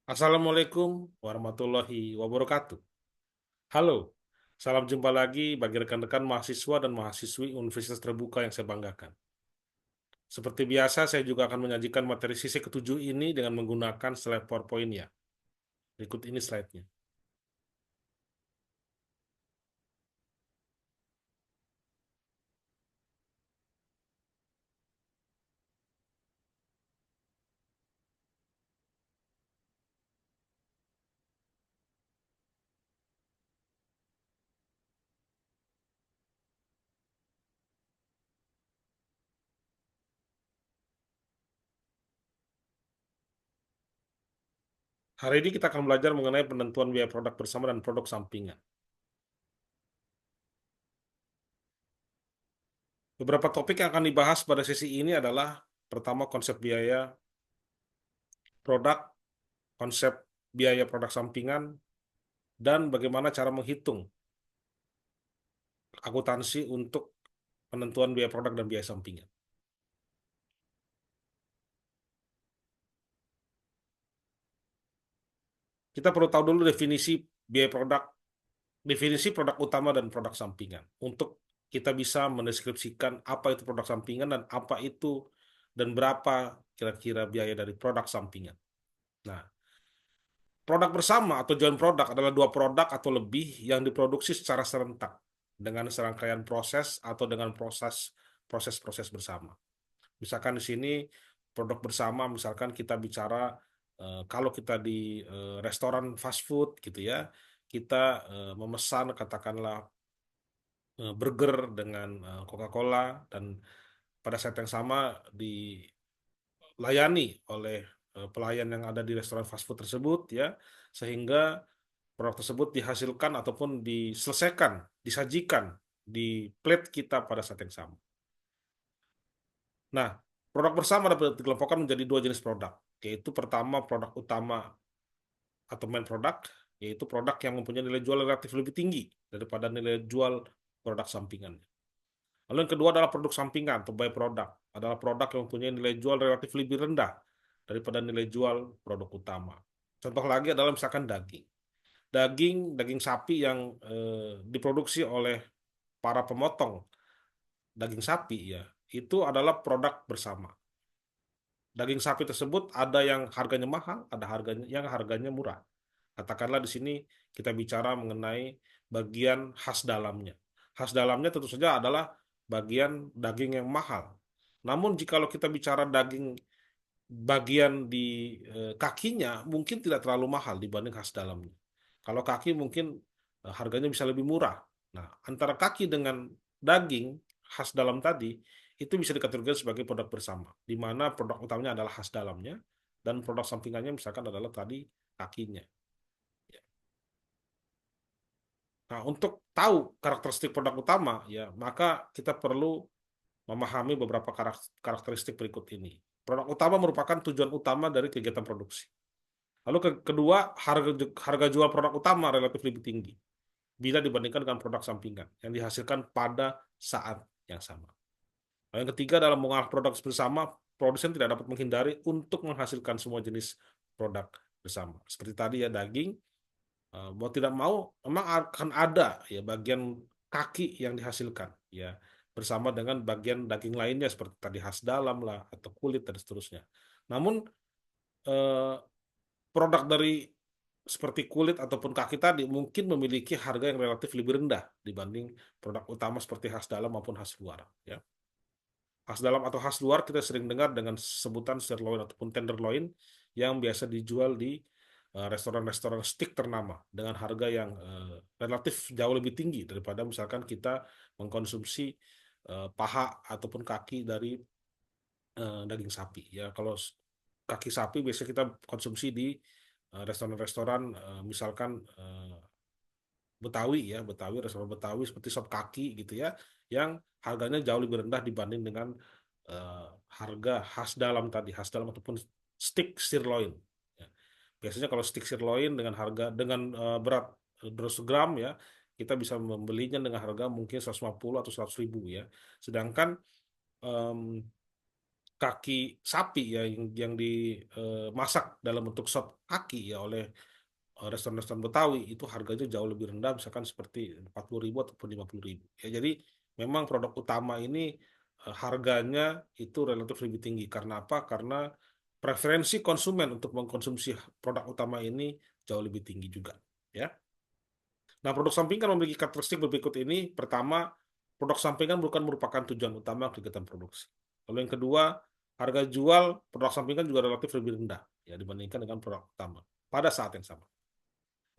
Assalamualaikum warahmatullahi wabarakatuh. Halo, salam jumpa lagi bagi rekan-rekan mahasiswa dan mahasiswi Universitas Terbuka yang saya banggakan. Seperti biasa, saya juga akan menyajikan materi sesi ketujuh ini dengan menggunakan slide PowerPoint ya. Berikut ini slide-nya. Hari ini kita akan belajar mengenai penentuan biaya produk bersama dan produk sampingan. Beberapa topik yang akan dibahas pada sesi ini adalah pertama konsep biaya produk, konsep biaya produk sampingan, dan bagaimana cara menghitung akuntansi untuk penentuan biaya produk dan biaya sampingan. Kita perlu tahu dulu definisi biaya produk, definisi produk utama dan produk sampingan. Untuk kita bisa mendeskripsikan apa itu produk sampingan dan apa itu dan berapa kira-kira biaya dari produk sampingan. Nah, produk bersama atau joint produk adalah dua produk atau lebih yang diproduksi secara serentak dengan serangkaian proses atau dengan proses-proses bersama. Misalkan di sini produk bersama, misalkan kita bicara kalau kita di restoran fast food gitu ya, kita memesan katakanlah burger dengan Coca-Cola dan pada saat yang sama dilayani oleh pelayan yang ada di restoran fast food tersebut ya, sehingga produk tersebut dihasilkan ataupun diselesaikan, disajikan di plate kita pada saat yang sama. Nah, produk bersama dapat dikelompokkan menjadi dua jenis produk, yaitu pertama produk utama atau main product, yaitu produk yang mempunyai nilai jual relatif lebih tinggi daripada nilai jual produk sampingan. Lalu yang kedua adalah produk sampingan atau by product, adalah produk yang mempunyai nilai jual relatif lebih rendah daripada nilai jual produk utama. Contoh lagi adalah misalkan daging. Daging sapi yang diproduksi oleh para pemotong daging sapi ya, itu adalah produk bersama. Daging sapi tersebut ada yang harganya mahal, ada harganya yang harganya murah. Katakanlah di sini kita bicara mengenai bagian khas dalamnya. Khas dalamnya tentu saja adalah bagian daging yang mahal. Namun jikalau kita bicara daging bagian di kakinya mungkin tidak terlalu mahal dibanding khas dalamnya. Kalau kaki mungkin harganya bisa lebih murah. Nah, antara kaki dengan daging khas dalam tadi itu bisa dikategorikan sebagai produk bersama, di mana produk utamanya adalah khas dalamnya dan produk sampingannya misalkan adalah tadi kakinya. Nah, untuk tahu karakteristik produk utama ya, maka kita perlu memahami beberapa karakteristik berikut ini. Produk utama merupakan tujuan utama dari kegiatan produksi. Lalu kedua, harga jual produk utama relatif lebih tinggi bila dibandingkan dengan produk sampingan yang dihasilkan pada saat yang sama. Lalu yang ketiga, dalam mengolah produk bersama, produsen tidak dapat menghindari untuk menghasilkan semua jenis produk bersama. Seperti tadi ya daging, mau tidak mau memang akan ada ya bagian kaki yang dihasilkan ya bersama dengan bagian daging lainnya seperti tadi khas dalam lah atau kulit dan seterusnya. Namun eh, produk dari seperti kulit ataupun kaki tadi mungkin memiliki harga yang relatif lebih rendah dibanding produk utama seperti khas dalam maupun khas luar ya. Khas dalam atau khas luar kita sering dengar dengan sebutan sirloin ataupun tenderloin yang biasa dijual di restoran-restoran steak ternama dengan harga yang relatif jauh lebih tinggi daripada misalkan kita mengkonsumsi paha ataupun kaki dari daging sapi ya. Kalau kaki sapi biasanya kita konsumsi di restoran-restoran misalkan Betawi ya, Betawi, restoran Betawi seperti sop kaki gitu ya, yang harganya jauh lebih rendah dibanding dengan eh, harga khas dalam tadi, khas dalam ataupun stick sirloin. Ya. Biasanya kalau stick sirloin dengan harga dengan berat 200 gram ya, kita bisa membelinya dengan harga mungkin 150 atau 100 ribu ya. Sedangkan em, kaki sapi ya yang dimasak dalam bentuk sop kaki ya oleh restoran-restoran Betawi itu harganya jauh lebih rendah misalkan seperti 40.000 ataupun 50.000 ya. Jadi memang produk utama ini harganya itu relatif lebih tinggi karena apa? Karena preferensi konsumen untuk mengkonsumsi produk utama ini jauh lebih tinggi juga ya. Nah, produk sampingan memiliki karakteristik berikut ini. Pertama, produk sampingan bukan merupakan tujuan utama kegiatan produksi. Lalu yang kedua, harga jual produk sampingan juga relatif lebih rendah ya dibandingkan dengan produk utama pada saat yang sama.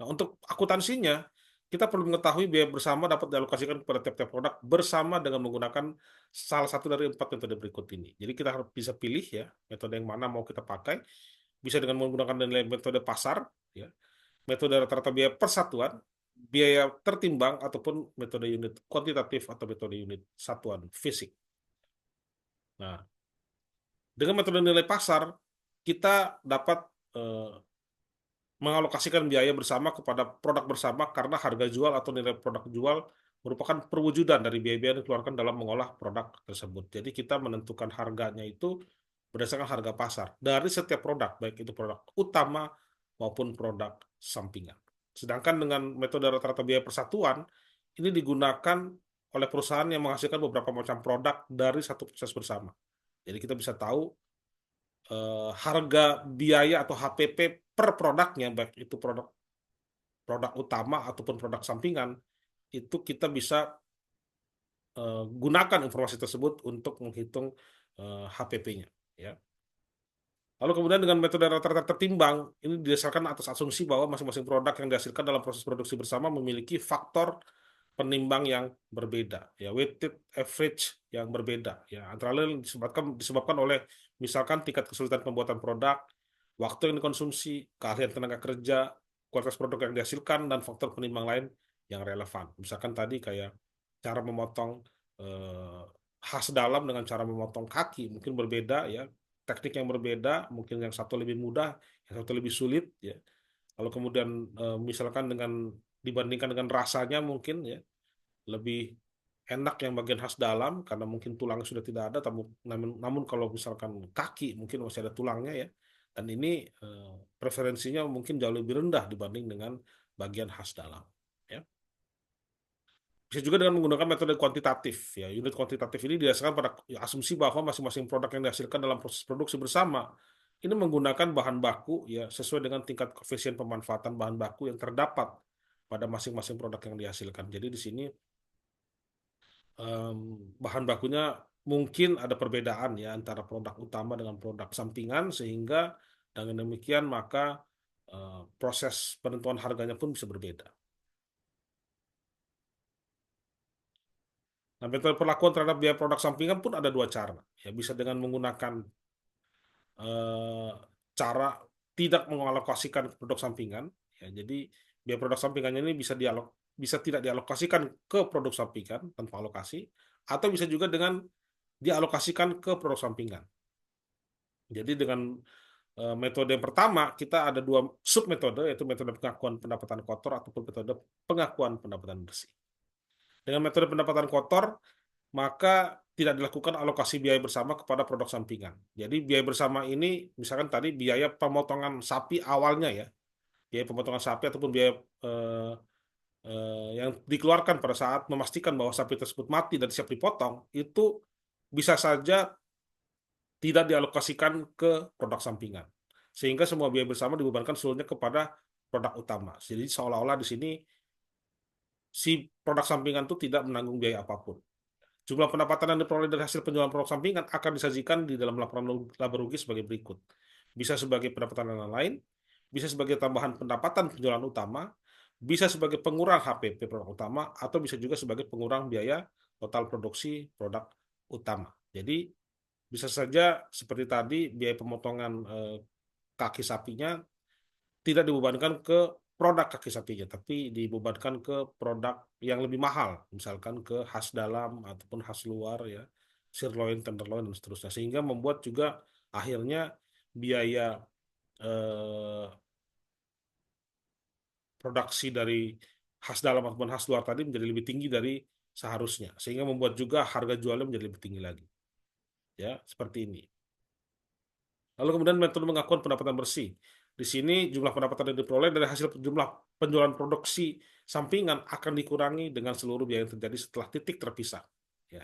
Nah, untuk akuntansinya, kita perlu mengetahui biaya bersama dapat dialokasikan kepada tiap-tiap produk bersama dengan menggunakan salah satu dari empat metode berikut ini. Jadi kita harus bisa pilih ya metode yang mana mau kita pakai. Bisa dengan menggunakan nilai metode pasar, ya, metode rata-rata biaya persatuan, biaya tertimbang, ataupun metode unit kuantitatif atau metode unit satuan fisik. Nah, dengan metode nilai pasar, kita dapat eh, mengalokasikan biaya bersama kepada produk bersama karena harga jual atau nilai produk jual merupakan perwujudan dari biaya-biaya yang dikeluarkan dalam mengolah produk tersebut. Jadi kita menentukan harganya itu berdasarkan harga pasar dari setiap produk, baik itu produk utama maupun produk sampingan. Sedangkan dengan metode rata-rata biaya persatuan, ini digunakan oleh perusahaan yang menghasilkan beberapa macam produk dari satu proses bersama. Jadi kita bisa tahu harga biaya atau HPP per produknya, baik itu produk produk utama ataupun produk sampingan, itu kita bisa gunakan informasi tersebut untuk menghitung HPP-nya. Ya. Lalu kemudian dengan metode rata-rata tertimbang, ini didasarkan atas asumsi bahwa masing-masing produk yang dihasilkan dalam proses produksi bersama memiliki faktor penimbang yang berbeda, ya weighted average yang berbeda, ya antara lain disebabkan oleh misalkan tingkat kesulitan pembuatan produk, waktu yang dikonsumsi, keahlian tenaga kerja, kualitas produk yang dihasilkan, dan faktor penimbang lain yang relevan. Misalkan tadi kayak cara memotong eh, khas dalam dengan cara memotong kaki mungkin berbeda ya, teknik yang berbeda, mungkin yang satu lebih mudah, yang satu lebih sulit ya. Kalau kemudian misalkan dibandingkan dengan rasanya mungkin ya lebih enak yang bagian khas dalam karena mungkin tulangnya sudah tidak ada, namun kalau misalkan kaki mungkin masih ada tulangnya ya. Dan ini preferensinya mungkin jauh lebih rendah dibanding dengan bagian khas dalam. Ya. Bisa juga dengan menggunakan metode kuantitatif. Ya, unit kuantitatif ini didasarkan pada asumsi bahwa masing-masing produk yang dihasilkan dalam proses produksi bersama ini menggunakan bahan baku ya sesuai dengan tingkat koefisien pemanfaatan bahan baku yang terdapat pada masing-masing produk yang dihasilkan. Jadi di sini em, bahan bakunya mungkin ada perbedaan ya antara produk utama dengan produk sampingan sehingga dengan demikian maka proses penentuan harganya pun bisa berbeda. Nah, metode perlakuan terhadap biaya produk sampingan pun ada dua cara. Ya, bisa dengan menggunakan eh, cara tidak mengalokasikan produk sampingan. Ya, jadi biaya produk sampingannya ini bisa tidak dialokasikan ke produk sampingan tanpa alokasi, atau bisa juga dengan dialokasikan ke produk sampingan. Jadi dengan metode yang pertama kita ada dua sub metode yaitu metode pengakuan pendapatan kotor ataupun metode pengakuan pendapatan bersih. Dengan metode pendapatan kotor maka tidak dilakukan alokasi biaya bersama kepada produk sampingan. Jadi biaya bersama ini misalkan tadi biaya pemotongan sapi awalnya ya, biaya pemotongan sapi ataupun biaya eh, yang dikeluarkan pada saat memastikan bahwa sapi tersebut mati dan siap dipotong itu bisa saja tidak dialokasikan ke produk sampingan. Sehingga semua biaya bersama dibebankan seluruhnya kepada produk utama. Jadi seolah-olah di sini si produk sampingan itu tidak menanggung biaya apapun. Jumlah pendapatan yang diperoleh dari hasil penjualan produk sampingan akan disajikan di dalam laporan laba rugi sebagai berikut. Bisa sebagai pendapatan lain, bisa sebagai tambahan pendapatan penjualan utama, bisa sebagai pengurang HPP produk utama, atau bisa juga sebagai pengurang biaya total produksi produk utama. Jadi bisa saja seperti tadi biaya pemotongan kaki sapinya tidak dibebankan ke produk kaki sapinya, tapi dibebankan ke produk yang lebih mahal, misalkan ke khas dalam ataupun khas luar ya, sirloin, tenderloin dan seterusnya, sehingga membuat juga akhirnya biaya eh, produksi dari khas dalam ataupun khas luar tadi menjadi lebih tinggi dari seharusnya, sehingga membuat juga harga jualnya menjadi lebih tinggi lagi, ya seperti ini. Lalu kemudian metode pengakuan pendapatan bersih. Di sini jumlah pendapatan yang diperoleh dari hasil jumlah penjualan produksi sampingan akan dikurangi dengan seluruh biaya yang terjadi setelah titik terpisah. Ya.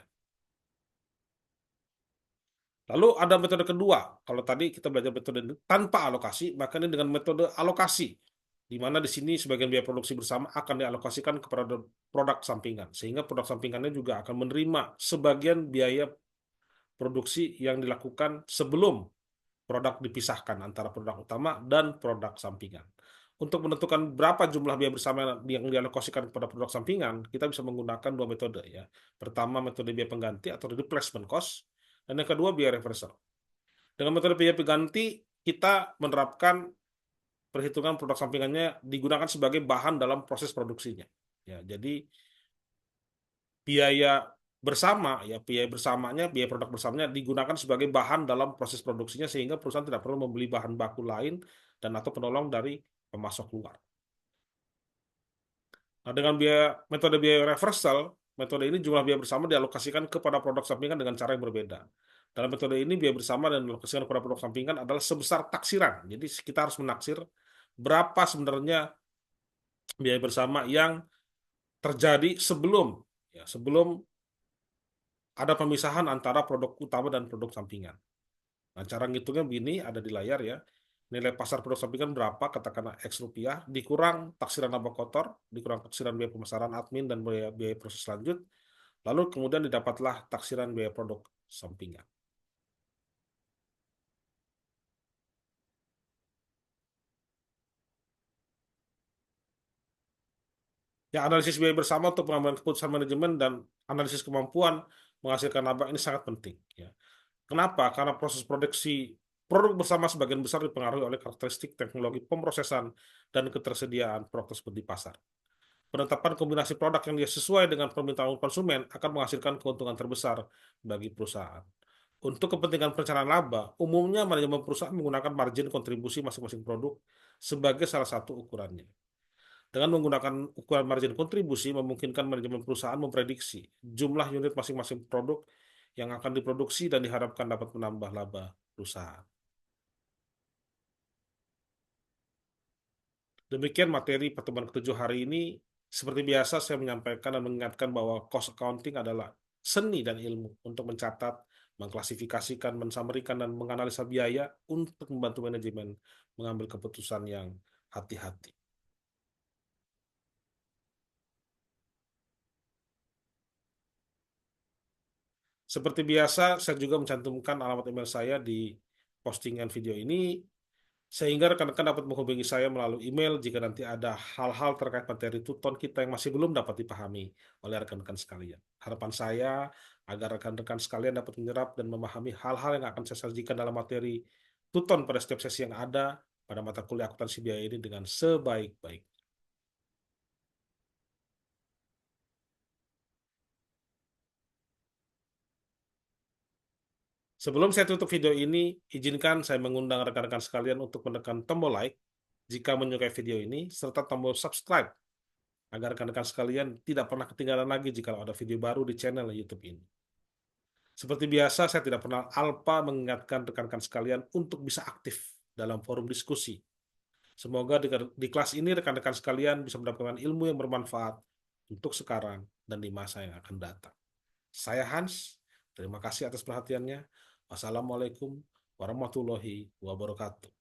Lalu ada metode kedua. Kalau tadi kita belajar metode tanpa alokasi, maka ini dengan metode alokasi, di mana di sini sebagian biaya produksi bersama akan dialokasikan kepada produk sampingan, sehingga produk sampingannya juga akan menerima sebagian biaya produksi yang dilakukan sebelum produk dipisahkan antara produk utama dan produk sampingan. Untuk menentukan berapa jumlah biaya bersama yang dialokasikan kepada produk sampingan, kita bisa menggunakan dua metode ya. Pertama metode biaya pengganti atau replacement cost, dan yang kedua biaya reversal. Dengan metode biaya pengganti, kita menerapkan perhitungan produk sampingannya digunakan sebagai bahan dalam proses produksinya. Ya, jadi biaya bersama ya biaya bersamanya biaya produk bersamanya digunakan sebagai bahan dalam proses produksinya sehingga perusahaan tidak perlu membeli bahan baku lain dan atau penolong dari pemasok luar. Nah, dengan metode biaya reversal, metode ini jumlah biaya bersama dialokasikan kepada produk sampingan dengan cara yang berbeda. Dalam metode ini biaya bersama dan dialokasikan kepada produk sampingan adalah sebesar taksiran. Jadi kita harus menaksir berapa sebenarnya biaya bersama yang terjadi sebelum ada pemisahan antara produk utama dan produk sampingan. Nah, cara ngitungnya begini, ada di layar ya. Nilai pasar produk sampingan berapa, katakanlah X rupiah, dikurang taksiran laba kotor, dikurang taksiran biaya pemasaran admin dan biaya proses lanjut, lalu kemudian didapatlah taksiran biaya produk sampingan. Ya, analisis biaya bersama untuk pengambilan keputusan manajemen dan analisis kemampuan menghasilkan laba ini sangat penting. Ya. Kenapa? Karena proses produksi produk bersama sebagian besar dipengaruhi oleh karakteristik teknologi pemrosesan dan ketersediaan produk tersebut di pasar. Penetapan kombinasi produk yang dia sesuai dengan permintaan konsumen akan menghasilkan keuntungan terbesar bagi perusahaan. Untuk kepentingan perencanaan laba, umumnya manajemen perusahaan menggunakan margin kontribusi masing-masing produk sebagai salah satu ukurannya. Dengan menggunakan ukuran margin kontribusi, memungkinkan manajemen perusahaan memprediksi jumlah unit masing-masing produk yang akan diproduksi dan diharapkan dapat menambah laba perusahaan. Demikian materi pertemuan ketujuh hari ini. Seperti biasa, saya menyampaikan dan mengingatkan bahwa cost accounting adalah seni dan ilmu untuk mencatat, mengklasifikasikan, mensamerikan, dan menganalisa biaya untuk membantu manajemen mengambil keputusan yang hati-hati. Seperti biasa, saya juga mencantumkan alamat email saya di postingan video ini, sehingga rekan-rekan dapat menghubungi saya melalui email jika nanti ada hal-hal terkait materi tuton kita yang masih belum dapat dipahami oleh rekan-rekan sekalian. Harapan saya agar rekan-rekan sekalian dapat menyerap dan memahami hal-hal yang akan saya sajikan dalam materi tuton pada setiap sesi yang ada pada mata kuliah akuntansi biaya ini dengan sebaik-baik. Sebelum saya tutup video ini, izinkan saya mengundang rekan-rekan sekalian untuk menekan tombol like jika menyukai video ini, serta tombol subscribe agar rekan-rekan sekalian tidak pernah ketinggalan lagi jika ada video baru di channel YouTube ini. Seperti biasa, saya tidak pernah alpa mengingatkan rekan-rekan sekalian untuk bisa aktif dalam forum diskusi. Semoga di kelas ini rekan-rekan sekalian bisa mendapatkan ilmu yang bermanfaat untuk sekarang dan di masa yang akan datang. Saya Hans, terima kasih atas perhatiannya. Wassalamualaikum warahmatullahi wabarakatuh.